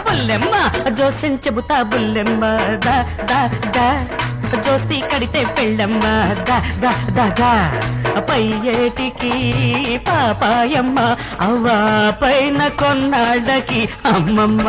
బుల్లెమ్మ జోస్యం చెబుతా బుల్లెమ్మ దా దా దా జోస్తి కడితే పెళ్ళమ్మ దా దా దా దా పై ఏటికి పాపాయమ్మ అవ్వా పైన కొన్నాళ్ళకి అమ్మమ్మ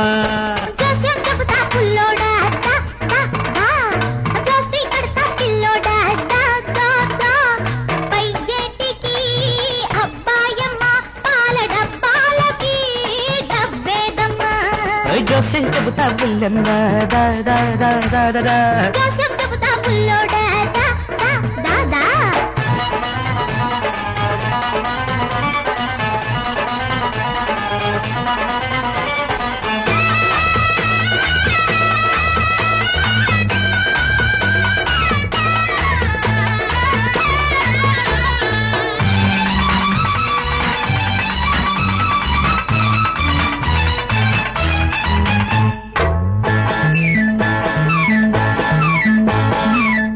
జోస్యం చెబుతా బుల్లెమ్మ దా దా దా దా దా దా జోస్యం చెబుతా బుల్లోడా దా దా దా దా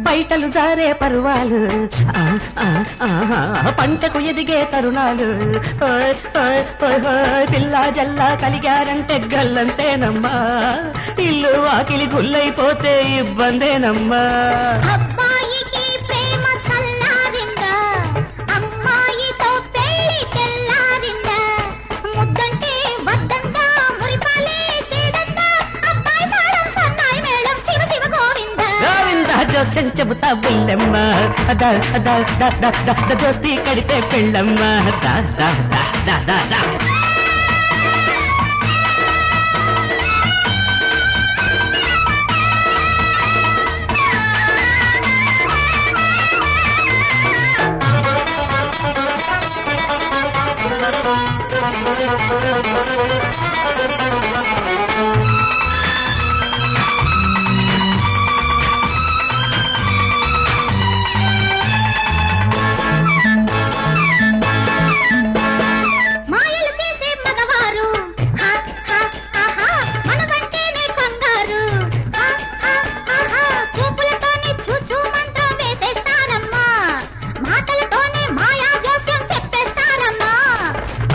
పైటలు జారే పరువాలు పంటకు ఎదిగే తరుణాలు పిల్ల జల్లా కలిగారంటే గల్లంతేనమ్మా ఇల్లు వాకిలి గుల్లైపోతే ఇబ్బందేనమ్మా అబ్బాయికి ప్రేమ చల్లారిందా అమ్మాయితో పెళ్లి తెల్లారిందా ముద్దంటే వద్దందా మురిపాలే చేదందా అబ్బాయి తాళం సన్నాయి మేళం శివ శివ గోవిందా జోస్యం చెబుతా బుల్లెమ్మ జోస్తి కడితే పెళ్ళమ్మ దా దా దా దా దా దా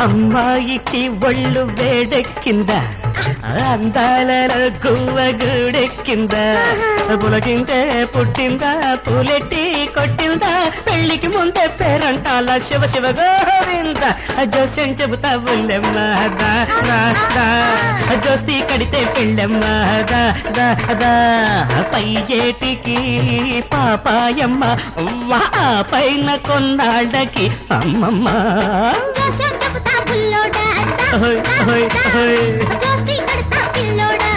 అమ్మాయికి ఒళ్ళు వేడెక్కిందా అందాలలో గువ్వగూడెక్కిందా పులకింతే పుట్టిందా పూలెట్టి కొట్టిందా పెళ్లికి ముందే పేరంటాల శివ శివ గోవింద జోస్యం చెబుతా బుల్లెమ్మ దా దా దా జోస్తి కడితే పెళ్ళమ్మ దా దా దా పై ఏటికి పాపాయమ్మ వా పైన కొన్నాళ్ళకి అమ్మమ్మ జోస్తి కడతా పిల్లోడా